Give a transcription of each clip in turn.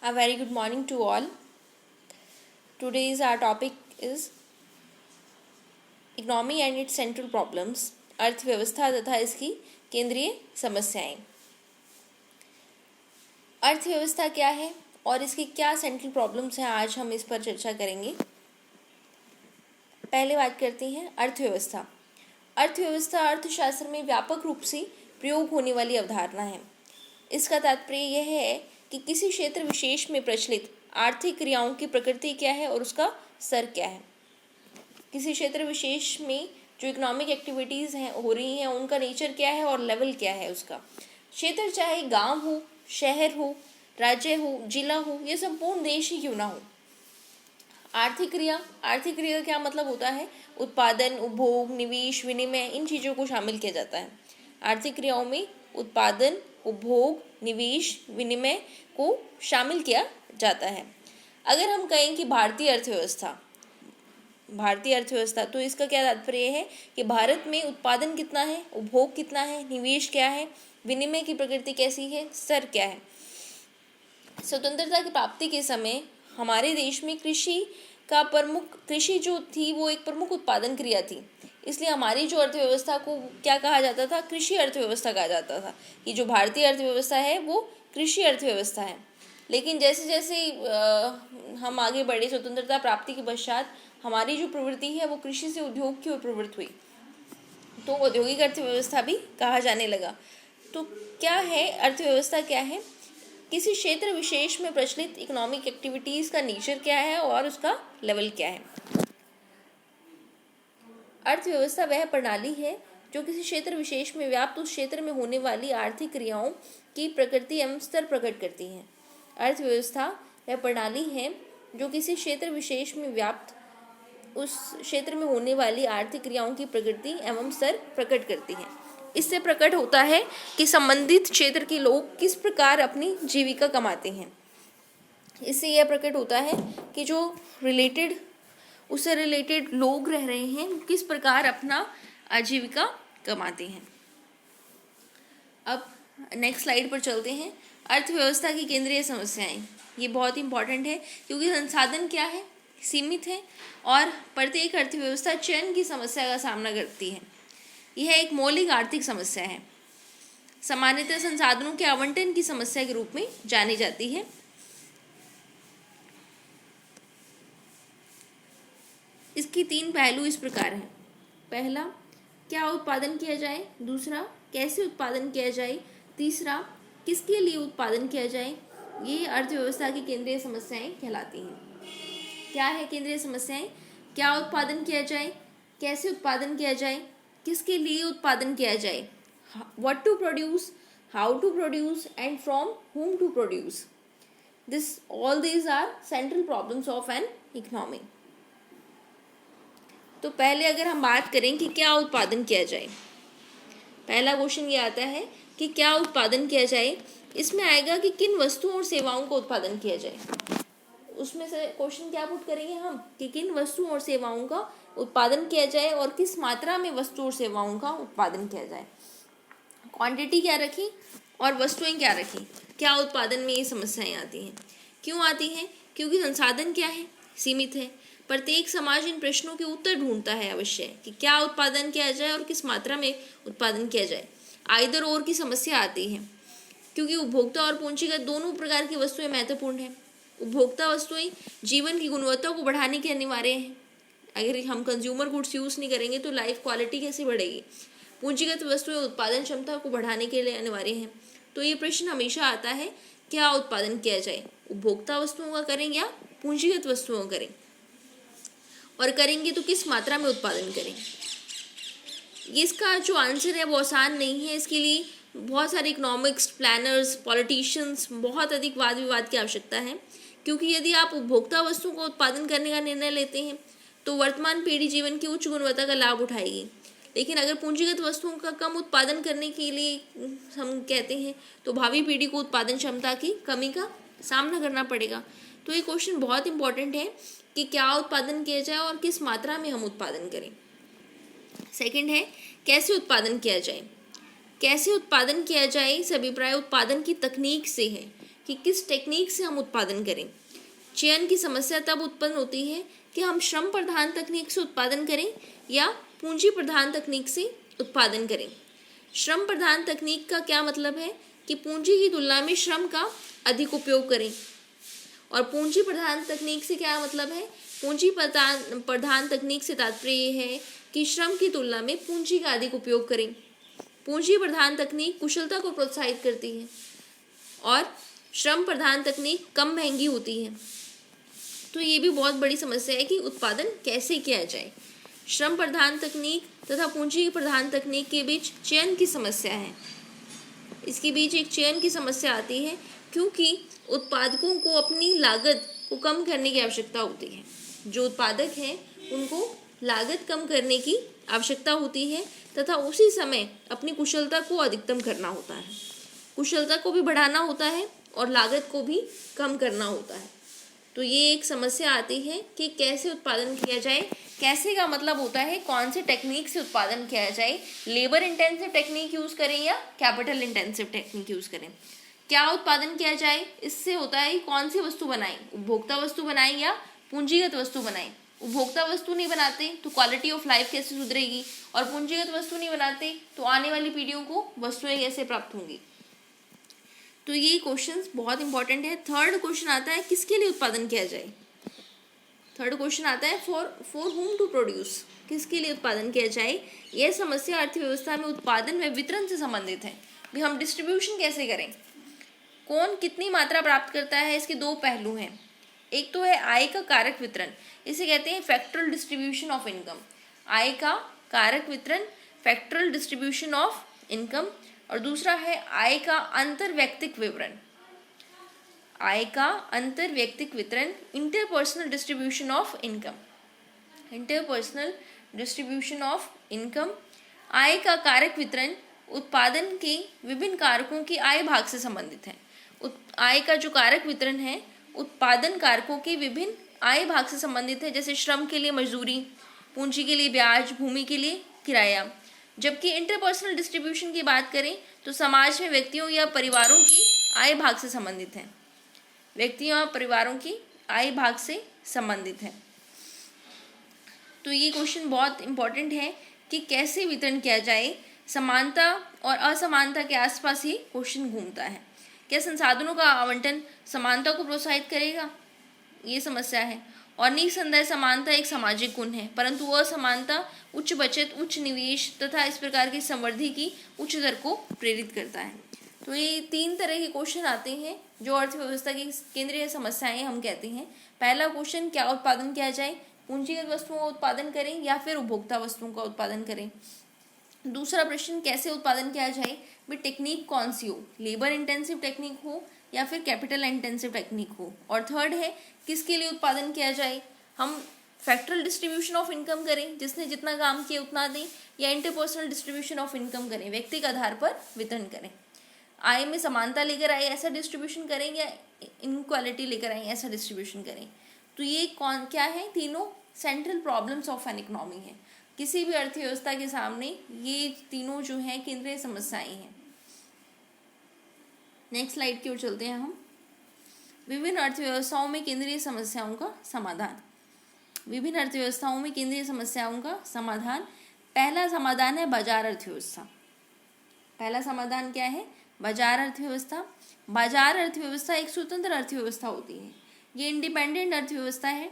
A very good morning to all. Today's our topic is economy and it's central problems, अर्थव्यवस्था तथा इसकी केंद्रीय समस्याएं। अर्थव्यवस्था क्या है और इसकी क्या सेंट्रल प्रॉब्लम्स हैं, आज हम इस पर चर्चा करेंगे। पहले बात करते हैं अर्थव्यवस्था। अर्थव्यवस्था अर्थशास्त्र में व्यापक रूप से प्रयोग होने वाली अवधारणा है। इसका तात्पर्य यह है कि किसी क्षेत्र विशेष में प्रचलित आर्थिक क्रियाओं की प्रकृति क्या है और उसका स्तर क्या है। किसी क्षेत्र विशेष में जो इकोनॉमिक एक्टिविटीज़ हैं हो रही हैं, उनका नेचर क्या है और लेवल क्या है उसका। क्षेत्र चाहे गांव हो, शहर हो, राज्य हो, जिला हो या संपूर्ण देश ही क्यों ना हो। आर्थिक क्रिया का क्या मतलब होता है? उत्पादन, उपभोग, निवेश, विनिमय, इन चीज़ों को शामिल किया जाता है। आर्थिक क्रियाओं में उत्पादन, उपभोग, निवेश, विनिमय को शामिल किया जाता है। अगर हम कहें कि भारतीय अर्थव्यवस्था, तो इसका क्या तात्पर्य है कि भारत में उत्पादन कितना है, उपभोग कितना है, निवेश क्या है, विनिमय की प्रकृति कैसी है, स्तर क्या है। स्वतंत्रता की प्राप्ति के समय हमारे देश में कृषि जो थी वो एक प्रमुख उत्पादन क्रिया थी। इसलिए हमारी जो अर्थव्यवस्था को क्या कहा जाता था? कृषि अर्थव्यवस्था कहा जाता था, कि जो भारतीय अर्थव्यवस्था है वो कृषि अर्थव्यवस्था है। लेकिन जैसे जैसे हम आगे बढ़े, स्वतंत्रता प्राप्ति के पश्चात हमारी जो प्रवृत्ति है वो कृषि से उद्योग की ओर प्रवृत्त हुई, तो औद्योगिक अर्थव्यवस्था भी कहा जाने लगा। तो क्या है अर्थव्यवस्था? क्या है? किसी क्षेत्र विशेष में प्रचलित इकोनॉमिक एक्टिविटीज़ का नेचर क्या है और उसका लेवल क्या है। अर्थव्यवस्था वह प्रणाली है जो किसी क्षेत्र विशेष में व्याप्त उस क्षेत्र में होने वाली आर्थिक क्रियाओं की प्रकृति एवं स्तर प्रकट करती है। अर्थव्यवस्था वह प्रणाली है जो किसी क्षेत्र विशेष में व्याप्त उस क्षेत्र में होने वाली आर्थिक क्रियाओं की प्रकृति एवं स्तर प्रकट करती है। इससे प्रकट होता है कि संबंधित क्षेत्र के लोग किस प्रकार अपनी जीविका कमाते हैं। इससे यह प्रकट होता है कि जो उससे रिलेटेड लोग रह रहे हैं किस प्रकार अपना आजीविका कमाते हैं। अब नेक्स्ट स्लाइड पर चलते हैं। अर्थव्यवस्था की केंद्रीय समस्याएं, ये बहुत इंपॉर्टेंट है क्योंकि संसाधन क्या है? सीमित है और प्रत्येक अर्थव्यवस्था चयन की समस्या का सामना करती है। यह एक मौलिक आर्थिक समस्या है, सामान्यतः संसाधनों के आवंटन की समस्या के रूप में जानी जाती है। इसकी 3 पहलू इस प्रकार हैं। पहला, क्या उत्पादन किया जाए। दूसरा, कैसे उत्पादन किया जाए। तीसरा, किसके लिए उत्पादन किया जाए। ये अर्थव्यवस्था की केंद्रीय समस्याएं कहलाती हैं। क्या है केंद्रीय समस्याएं? क्या उत्पादन किया जाए, कैसे उत्पादन किया जाए, किसके लिए उत्पादन किया जाए, what to produce, how to produce and from whom to produce. All these are central problems of an economy. तो पहले अगर हम बात करें कि क्या उत्पादन किया जाए, पहला क्वेश्चन ये आता है कि क्या उत्पादन किया जाए। इसमें आएगा कि किन वस्तुओं और सेवाओं का उत्पादन किया जाए। उसमें से क्वेश्चन क्या पुट करेंगे हम कि किन वस्तुओं और सेवाओं का उत्पादन किया जाए और किस मात्रा में वस्तु और सेवाओं का उत्पादन किया जाए। क्वांटिटी क्या रखें और वस्तुएं क्या रखें। क्या उत्पादन में ये समस्याएं आती हैं? क्यों आती हैं? क्योंकि संसाधन क्या है? सीमित है। प्रत्येक समाज इन प्रश्नों के उत्तर ढूंढता है अवश्य कि क्या उत्पादन किया जाए और किस मात्रा में उत्पादन किया जाए। आइदर और की समस्या आती है क्योंकि उपभोक्ता और पूंजीगत दोनों प्रकार की वस्तुएं महत्वपूर्ण हैं। उपभोक्ता वस्तुएं जीवन की गुणवत्ता को बढ़ाने के अनिवार्य हैं। अगर हम कंज्यूमर गुड्स यूज़ नहीं करेंगे तो लाइफ क्वालिटी कैसे बढ़ेगी। पूंजीगत वस्तुएं उत्पादन क्षमता को बढ़ाने के लिए अनिवार्य हैं। तो ये प्रश्न हमेशा आता है, क्या उत्पादन किया जाए, उपभोक्ता वस्तुओं का करें या पूंजीगत वस्तुओं का करें, और करेंगे तो किस मात्रा में उत्पादन करें। इसका जो आंसर है वो आसान नहीं है। इसके लिए बहुत सारे इकोनॉमिक्स, प्लानर्स, पॉलिटिशियंस, बहुत अधिक वाद विवाद की आवश्यकता है। क्योंकि यदि आप उपभोक्ता वस्तुओं का उत्पादन करने का निर्णय लेते हैं तो वर्तमान पीढ़ी जीवन की उच्च गुणवत्ता का लाभ उठाएगी। लेकिन अगर पूंजीगत वस्तुओं का कम उत्पादन करने के लिए हम कहते हैं तो भावी पीढ़ी को उत्पादन क्षमता की कमी का सामना करना पड़ेगा। तो ये क्वेश्चन बहुत इंपॉर्टेंट है कि क्या उत्पादन किया जाए और किस मात्रा में हम उत्पादन करें। सेकंड है, कैसे उत्पादन किया जाए। कैसे उत्पादन किया जाए, इस अभिप्राय उत्पादन की तकनीक से है कि किस टेक्निक से हम उत्पादन करें। चयन की समस्या तब उत्पन्न होती है कि हम श्रम प्रधान तकनीक से उत्पादन करें या पूंजी प्रधान तकनीक से उत्पादन करें। श्रम प्रधान तकनीक का क्या मतलब है कि पूंजी की तुलना में श्रम का अधिक उपयोग करें, और पूंजी प्रधान तकनीक से क्या मतलब है, पूंजी प्रधान तकनीक से तात्पर्य ये है कि श्रम की तुलना में पूंजी का अधिक उपयोग करें। पूंजी प्रधान तकनीक कुशलता को प्रोत्साहित करती है और श्रम प्रधान तकनीक कम महंगी होती है। तो ये भी बहुत बड़ी समस्या है कि उत्पादन कैसे किया जाए। श्रम प्रधान तकनीक तथा पूंजी प्रधान तकनीक के बीच चयन की समस्या है। इसके बीच एक चयन की समस्या आती है क्योंकि उत्पादकों को अपनी लागत को कम करने की आवश्यकता होती है। जो उत्पादक हैं उनको लागत कम करने की आवश्यकता होती है तथा उसी समय अपनी कुशलता को अधिकतम करना होता है। कुशलता को भी बढ़ाना होता है और लागत को भी कम करना होता है। तो ये एक समस्या आती है कि कैसे उत्पादन किया जाए। कैसे का मतलब होता है कौन से टेक्निक से उत्पादन किया जाए, लेबर इंटेंसिव टेक्निक यूज़ करें या कैपिटल इंटेंसिव टेक्निक यूज़ करें। क्या उत्पादन किया जाए, इससे होता है कौन सी वस्तु बनाएं, उपभोक्ता वस्तु बनाएं या पूंजीगत वस्तु बनाएं। उपभोक्ता वस्तु नहीं बनाते तो क्वालिटी ऑफ लाइफ कैसे सुधरेगी, और पूंजीगत वस्तु नहीं बनाते तो आने वाली पीढ़ियों को वस्तुएं कैसे प्राप्त होंगी। तो ये क्वेश्चंस बहुत इंपॉर्टेंट है। थर्ड क्वेश्चन आता है किसके लिए उत्पादन किया जाए। थर्ड क्वेश्चन आता है फॉर हुम टू प्रोड्यूस, किसके लिए उत्पादन किया जाए। यह समस्या अर्थव्यवस्था में उत्पादन व वितरण से संबंधित है। भी हम डिस्ट्रीब्यूशन कैसे करें, कौन कितनी मात्रा प्राप्त करता है, इसके दो पहलू हैं। एक तो है आय का कारक वितरण, इसे कहते हैं फैक्टरल डिस्ट्रीब्यूशन ऑफ इनकम। आय का कारक वितरण, फैक्टरल डिस्ट्रीब्यूशन ऑफ इनकम। और दूसरा है आय का अंतर्वैयक्तिक विवरण, आय का अंतर्वैयक्तिक वितरण, interpersonal distribution of income. Interpersonal distribution of income. आय का कारक वितरण उत्पादन के विभिन्न कारकों की आय भाग से संबंधित है। आय का जो कारक वितरण है उत्पादन कारकों के विभिन्न आय भाग से संबंधित है, जैसे श्रम के लिए मजदूरी, पूंजी के लिए ब्याज, भूमि के लिए किराया। जबकि इंटरपर्सनल डिस्ट्रीब्यूशन की बात करें तो समाज में व्यक्तियों या परिवारों की आय भाग से संबंधित है, व्यक्तियों या परिवारों की आय भाग से संबंधित है। तो ये क्वेश्चन बहुत इंपॉर्टेंट है कि कैसे वितरण किया जाए। समानता और असमानता के आसपास ही क्वेश्चन घूमता है। क्या संसाधनों का आवंटन समानता को प्रोत्साहित करेगा, ये समस्या है। और निसंदेह समानता एक सामाजिक गुण है, परंतु असमानता उच्च बचत, उच्च निवेश तथा इस प्रकार की समृद्धि की उच्च दर को प्रेरित करता है। तो ये तीन तरह के क्वेश्चन आते हैं जो अर्थव्यवस्था की केंद्रीय समस्याएं हम कहते हैं। पहला क्वेश्चन, क्या उत्पादन किया जाए, पूंजीगत वस्तुओं का उत्पादन करें या फिर उपभोक्ता वस्तुओं का उत्पादन करें। दूसरा प्रश्न, कैसे उत्पादन किया जाए, भी टेक्निक कौन सी हो, लेबर इंटेंसिव टेक्निक हो या फिर कैपिटल इंटेंसिव टेक्निक हो। और थर्ड है किसके लिए उत्पादन किया जाए, हम फैक्टरल डिस्ट्रीब्यूशन ऑफ इनकम करें, जिसने जितना काम किया उतना दें, या इंटरपर्सनल डिस्ट्रीब्यूशन ऑफ इनकम करें, व्यक्ति के आधार पर वितरण करें। आय में समानता लेकर आए ऐसा डिस्ट्रीब्यूशन करें या इनक्वालिटी लेकर आए ऐसा डिस्ट्रीब्यूशन करें। तो ये कौन क्या है, तीनों central problems of an economy है। किसी भी अर्थव्यवस्था के सामने ये तीनों जो हैं केंद्रीय समस्याएं हैं। नेक्स्ट स्लाइड की ओर चलते हैं हम। विभिन्न अर्थव्यवस्थाओं में केंद्रीय समस्याओं का समाधान। विभिन्न अर्थव्यवस्थाओं में केंद्रीय समस्याओं का समाधान। पहला समाधान है बाजार अर्थव्यवस्था। पहला समाधान क्या है, बाजार अर्थव्यवस्था। बाजार अर्थव्यवस्था एक स्वतंत्र अर्थव्यवस्था होती है। ये इंडिपेंडेंट अर्थव्यवस्था है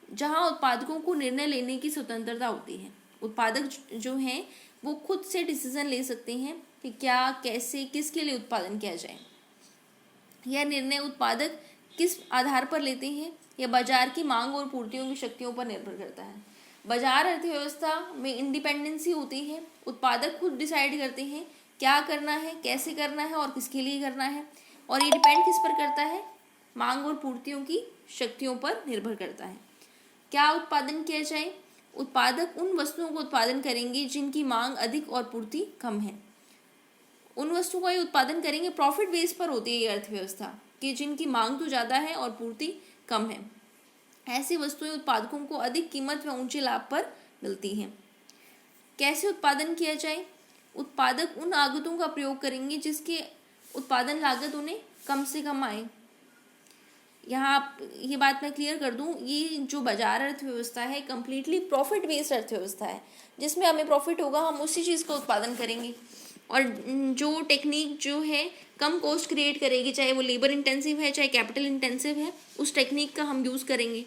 जहां उत्पादकों को निर्णय लेने की स्वतंत्रता होती है। उत्पादक जो हैं वो खुद से डिसीजन ले सकते हैं कि क्या, कैसे, किसके लिए उत्पादन किया जाए। यह निर्णय उत्पादक किस आधार पर लेते हैं, यह बाजार की मांग और पूर्तियों की शक्तियों पर निर्भर करता है। बाजार अर्थव्यवस्था में इंडिपेंडेंसी होती है। उत्पादक खुद डिसाइड करते हैं क्या करना है, कैसे करना है और किसके लिए करना है। और ये डिपेंड किस पर करता है, मांग और पूर्तियों की शक्तियों पर निर्भर करता है। क्या उत्पादन किया जाए, उत्पादक उन वस्तुओं को उत्पादन करेंगे जिनकी मांग अधिक और पूर्ति कम है। उन वस्तुओं का ही उत्पादन करेंगे, प्रॉफिट बेस पर होती है ये अर्थव्यवस्था कि जिनकी मांग तो ज़्यादा है और पूर्ति कम है। ऐसी वस्तुएं उत्पादकों को अधिक कीमत व ऊंचे लाभ पर मिलती हैं। कैसे उत्पादन किया जाए, उत्पादक उन आगतों का प्रयोग करेंगे जिसकी उत्पादन लागत उन्हें कम से कम आए। यहाँ आप ये बात मैं क्लियर कर दूँ, ये जो बाजार अर्थव्यवस्था है कम्प्लीटली प्रॉफिट बेस्ड अर्थव्यवस्था है, जिसमें हमें प्रॉफिट होगा हम उसी चीज़ का उत्पादन करेंगे। और जो टेक्निक जो है कम कॉस्ट क्रिएट करेगी, चाहे वो लेबर इंटेंसिव है चाहे कैपिटल इंटेंसिव है, उस टेक्निक का हम यूज़ करेंगे।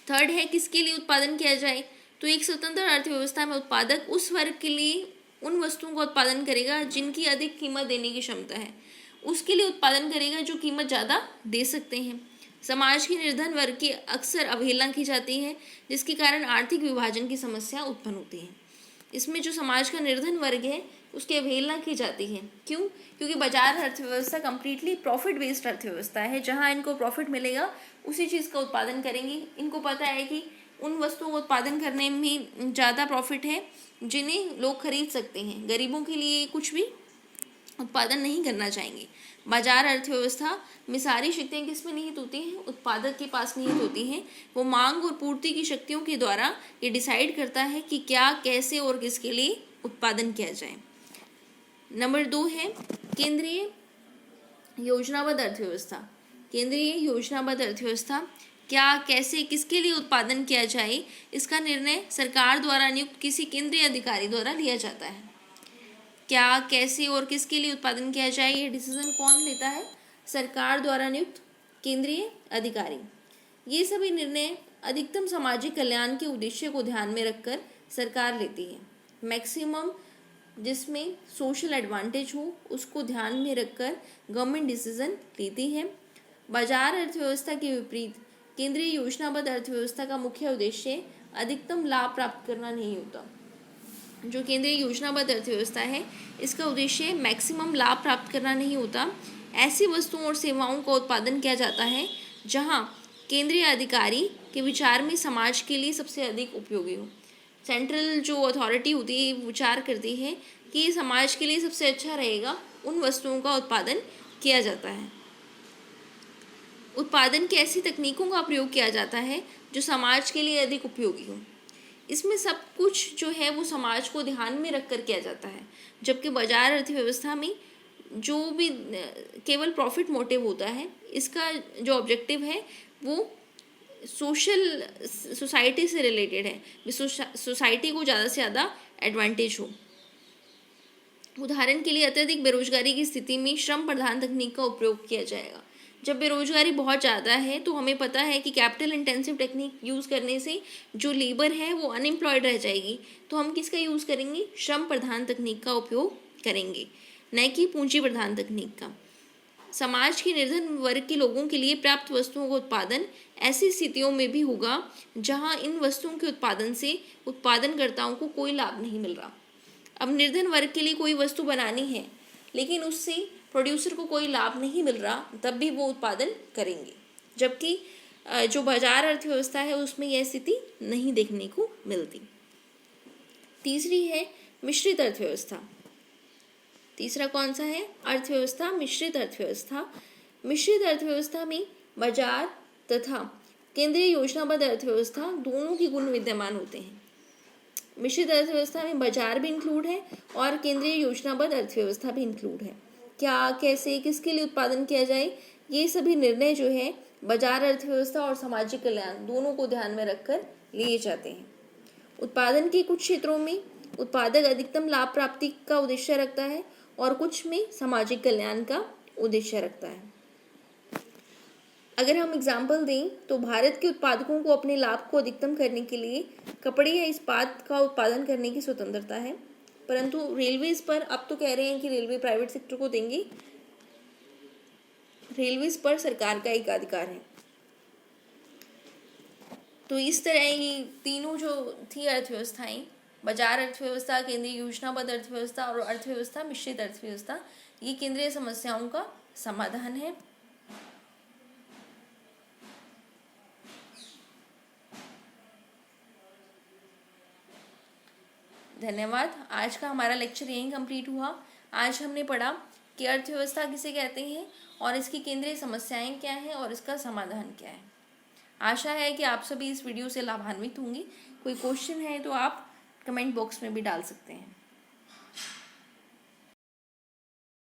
थर्ड है किसके लिए उत्पादन किया जाए, तो एक स्वतंत्र अर्थव्यवस्था में उत्पादक उस वर्ग के लिए उन वस्तुओं का उत्पादन करेगा जिनकी अधिक कीमत देने की क्षमता है, उसके लिए उत्पादन करेगा जो कीमत ज़्यादा दे सकते हैं। समाज के निर्धन वर्ग की अक्सर अवहेलना की जाती है, जिसके कारण आर्थिक विभाजन की समस्या उत्पन्न होती है। इसमें जो समाज का निर्धन वर्ग है उसकी अवहेलना की जाती है। क्यों? क्योंकि बाजार अर्थव्यवस्था कम्प्लीटली प्रॉफिट बेस्ड अर्थव्यवस्था है, जहाँ इनको प्रॉफिट मिलेगा उसी चीज़ का उत्पादन करेंगे। इनको पता है कि उन वस्तुओं का उत्पादन करने में ज़्यादा प्रॉफिट है जिन्हें लोग खरीद सकते हैं, गरीबों के लिए कुछ भी उत्पादन नहीं करना चाहेंगे। बाजार अर्थव्यवस्था में सारी शक्तियाँ किस में निहित होती हैं? उत्पादक के पास निहित होती हैं। वो मांग और पूर्ति की शक्तियों के द्वारा ये डिसाइड करता है कि क्या, कैसे और किसके लिए उत्पादन किया जाए। नंबर 2 है केंद्रीय योजनाबद्ध अर्थव्यवस्था। केंद्रीय योजनाबद्ध अर्थव्यवस्था क्या, कैसे, किसके लिए उत्पादन किया जाए, इसका निर्णय सरकार द्वारा नियुक्त किसी केंद्रीय अधिकारी द्वारा लिया जाता है। क्या, कैसे और किसके लिए उत्पादन किया जाए, ये डिसीजन कौन लेता है? सरकार द्वारा नियुक्त केंद्रीय अधिकारी। ये सभी निर्णय अधिकतम सामाजिक कल्याण के उद्देश्य को ध्यान में रखकर सरकार लेती है। मैक्सिमम जिसमें सोशल एडवांटेज हो उसको ध्यान में रखकर गवर्नमेंट डिसीजन लेती है। बाजार अर्थव्यवस्था के विपरीत केंद्रीय योजनाबद्ध अर्थव्यवस्था का मुख्य उद्देश्य अधिकतम लाभ प्राप्त करना नहीं होता। जो केंद्रीय योजनाबद्ध अर्थव्यवस्था है इसका उद्देश्य मैक्सिमम लाभ प्राप्त करना नहीं होता। ऐसी वस्तुओं और सेवाओं का उत्पादन किया जाता है जहां केंद्रीय अधिकारी के विचार में समाज के लिए सबसे अधिक उपयोगी हो। सेंट्रल जो अथॉरिटी होती है विचार करती है कि समाज के लिए सबसे अच्छा रहेगा, उन वस्तुओं का उत्पादन किया जाता है। उत्पादन की ऐसी तकनीकों का प्रयोग किया जाता है जो समाज के लिए अधिक उपयोगी हो। इसमें सब कुछ जो है वो समाज को ध्यान में रखकर किया जाता है, जबकि बाजार अर्थव्यवस्था में जो भी केवल प्रॉफिट मोटिव होता है, इसका जो ऑब्जेक्टिव है वो सोशल सोसाइटी से रिलेटेड है, सोसाइटी को ज़्यादा से ज़्यादा एडवांटेज हो। उदाहरण के लिए अत्यधिक बेरोजगारी की स्थिति में श्रम प्रधान तकनीक का उपयोग किया जाएगा। जब बेरोजगारी बहुत ज़्यादा है तो हमें पता है कि कैपिटल इंटेंसिव टेक्निक यूज़ करने से जो लेबर है वो अनएम्प्लॉयड रह जाएगी, तो हम किसका यूज़ करेंगे? श्रम प्रधान तकनीक का उपयोग करेंगे, न कि पूंजी प्रधान तकनीक का। समाज के निर्धन वर्ग के लोगों के लिए प्राप्त वस्तुओं का उत्पादन ऐसी स्थितियों में भी होगा जहां इन वस्तुओं के उत्पादन से उत्पादनकर्ताओं को कोई लाभ नहीं मिल रहा। अब निर्धन वर्ग के लिए कोई वस्तु बनानी है लेकिन उससे प्रोड्यूसर को कोई लाभ नहीं मिल रहा, तब भी वो उत्पादन करेंगे, जबकि जो बाजार अर्थव्यवस्था है उसमें यह स्थिति नहीं देखने को मिलती। तीसरी है मिश्रित अर्थव्यवस्था। तीसरा कौन सा है? अर्थव्यवस्था मिश्रित अर्थव्यवस्था। मिश्रित अर्थव्यवस्था में बाजार तथा केंद्रीय योजनाबद्ध अर्थव्यवस्था दोनों के गुण विद्यमान होते हैं। मिश्रित अर्थव्यवस्था में बाजार भी इंक्लूड है और केंद्रीय योजनाबद्ध अर्थव्यवस्था भी इंक्लूड है। क्या, कैसे, किसके लिए उत्पादन किया जाए, ये सभी निर्णय जो है बाजार अर्थव्यवस्था और सामाजिक कल्याण दोनों को ध्यान में रखकर लिए जाते हैं। उत्पादन के कुछ क्षेत्रों में उत्पादक अधिकतम लाभ प्राप्ति का उद्देश्य रखता है और कुछ में सामाजिक कल्याण का उद्देश्य रखता है। अगर हम एग्जाम्पल दें तो भारत के उत्पादकों को अपने लाभ को अधिकतम करने के लिए कपड़े या इस्पात का उत्पादन करने की स्वतंत्रता है, परंतु रेलवेज पर अब तो कह रहे हैं कि रेलवे प्राइवेट सेक्टर को देंगे। रेलवेज पर सरकार का एकाधिकार है। तो इस तरह ये तीनों जो थी अर्थव्यवस्थाएं, बाजार अर्थव्यवस्था, केंद्रीय योजनाबद्ध अर्थव्यवस्था और अर्थव्यवस्था मिश्रित अर्थव्यवस्था, ये केंद्रीय समस्याओं का समाधान है। धन्यवाद। आज का हमारा लेक्चर यहीं कंप्लीट हुआ। आज हमने पढ़ा कि अर्थव्यवस्था किसे कहते हैं और इसकी केंद्रीय समस्याएं क्या हैं और इसका समाधान क्या है। आशा है कि आप सभी इस वीडियो से लाभान्वित होंगे। कोई क्वेश्चन है तो आप कमेंट बॉक्स में भी डाल सकते हैं।